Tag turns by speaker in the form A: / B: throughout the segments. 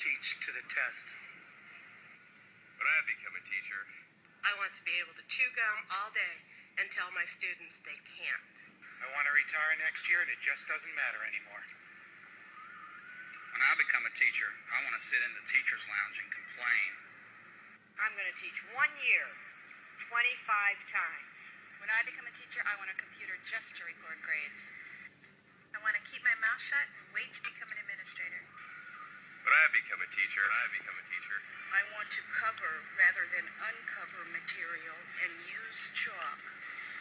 A: teach to the test.
B: When I become a teacher,
C: I want to be able to chew gum all day and tell my students they can't.
A: I want to retire next year and it just doesn't matter anymore.
D: When I become a teacher, I want to sit in the teacher's lounge and complain.
E: I'm going to teach 1 year, 25 times.
F: When I become a teacher, I want a computer just to record grades. I want to keep my mouth shut and wait to become an administrator.
B: when I become a teacher,
E: I want to cover rather than uncover material and use chalk.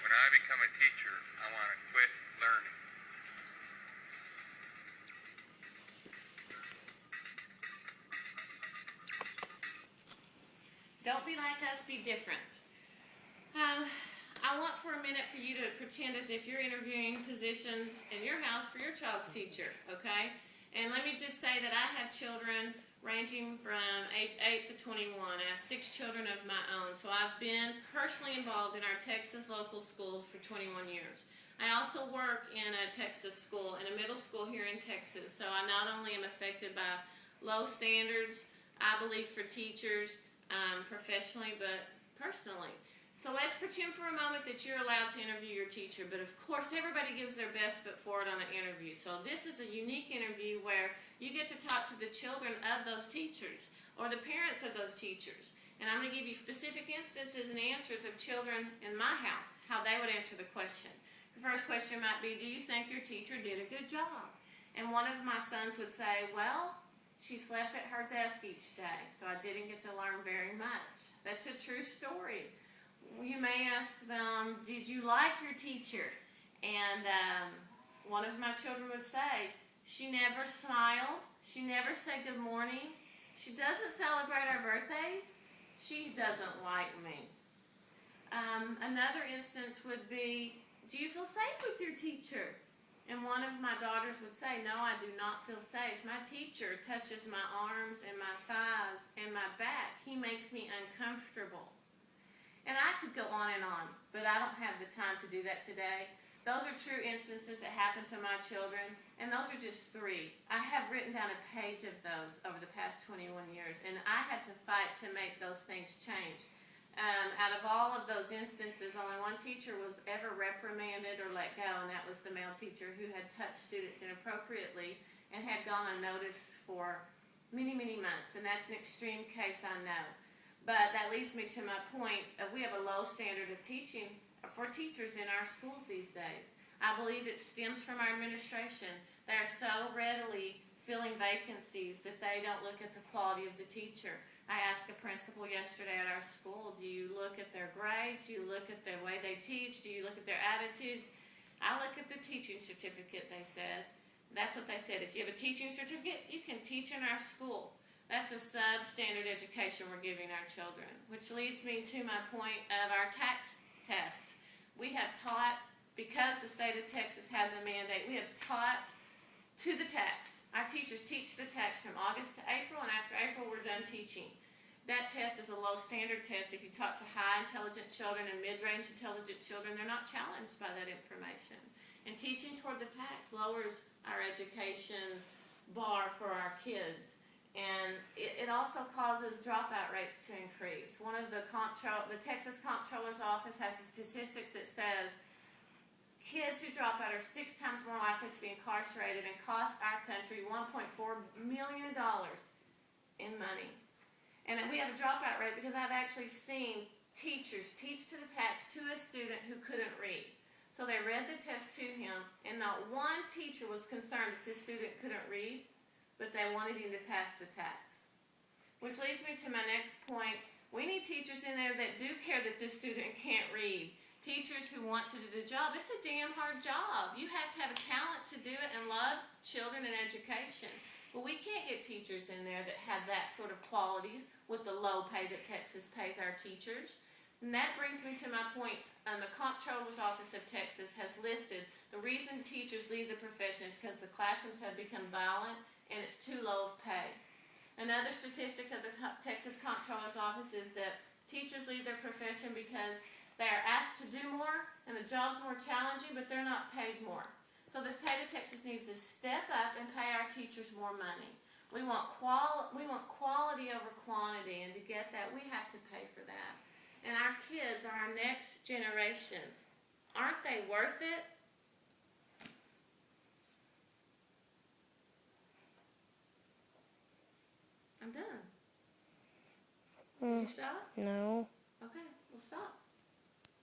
B: when I become a teacher, I want to quit learning.
G: Don't be like us, be different. I want for a minute for you to pretend as if you're interviewing positions in your house for your child's teacher, okay? And let me just say that I have children ranging from age 8 to 21. I have 6 children of my own, so I've been personally involved in our Texas local schools for 21 years. I also work in a Texas school, in a middle school here in Texas, so I not only am affected by low standards, I believe, for teachers, professionally, but personally. So let's pretend for a moment that you're allowed to interview your teacher, but of course everybody gives their best foot forward on an interview. So this is a unique interview where you get to talk to the children of those teachers or the parents of those teachers. And I'm going to give you specific instances and answers of children in my house, how they would answer the question. The first question might be, do you think your teacher did a good job? And one of my sons would say, well, she slept at her desk each day, so I didn't get to learn very much. That's a true story. You may ask them, did you like your teacher? And one of my children would say, she never smiled. She never said good morning. She doesn't celebrate our birthdays. She doesn't like me. Another instance would be, do you feel safe with your teacher? And one of my daughters would say, no, I do not feel safe. My teacher touches my arms and my thighs and my back. He makes me uncomfortable. And I could go on, but I don't have the time to do that today. Those are true instances that happen to my children, and those are just 3. I have written down a page of those over the past 21 years, and I had to fight to make those things change. Out of all of those instances, only one teacher was ever reprimanded or let go, and that was the male teacher who had touched students inappropriately and had gone unnoticed for many, many months. And that's an extreme case, I know. But that leads me to my point of we have a low standard of teaching for teachers in our schools these days. I believe it stems from our administration. They are so readily filling vacancies that they don't look at the quality of the teacher. I asked a principal yesterday at our school, do you look at their grades? Do you look at the way they teach? Do you look at their attitudes? I look at the teaching certificate, they said. That's what they said. If you have a teaching certificate, you can teach in our school. That's a substandard education we're giving our children, which leads me to my point of our tax test. We have taught, because the state of Texas has a mandate, we have taught to the tax. Our teachers teach the tax from August to April, and after April we're done teaching. That test is a low standard test. If you talk to high intelligent children and mid-range intelligent children, they're not challenged by that information. And teaching toward the tax lowers our education bar for our kids. And it also causes dropout rates to increase. One of the Texas Comptroller's Office has statistics that says kids who drop out are 6 times more likely to be incarcerated and cost our country $1.4 million in money. And we have a dropout rate because I've actually seen teachers teach to the tax to a student who couldn't read. So they read the test to him, and not one teacher was concerned if this student couldn't read, but they wanted him to pass the tax. Which leads me to my next point. We need teachers in there that do care that this student can't read. Teachers who want to do the job. It's a damn hard job. You have to have a talent to do it and love children and education. But we can't get teachers in there that have that sort of qualities with the low pay that Texas pays our teachers. And that brings me to my point. The Comptroller's Office of Texas has listed the reason teachers leave the profession is because the classrooms have become violent and it's too low of pay. Another statistic of the Texas Comptroller's Office is that teachers leave their profession because they are asked to do more and the job's more challenging, but they're not paid more. So the state of Texas needs to step up and pay our teachers more money. We want quality over quantity, and to get that, we have to pay for that. And our kids are our next generation. Aren't they worth it? I'm done. Did you stop?
H: No.
G: Okay, we'll stop.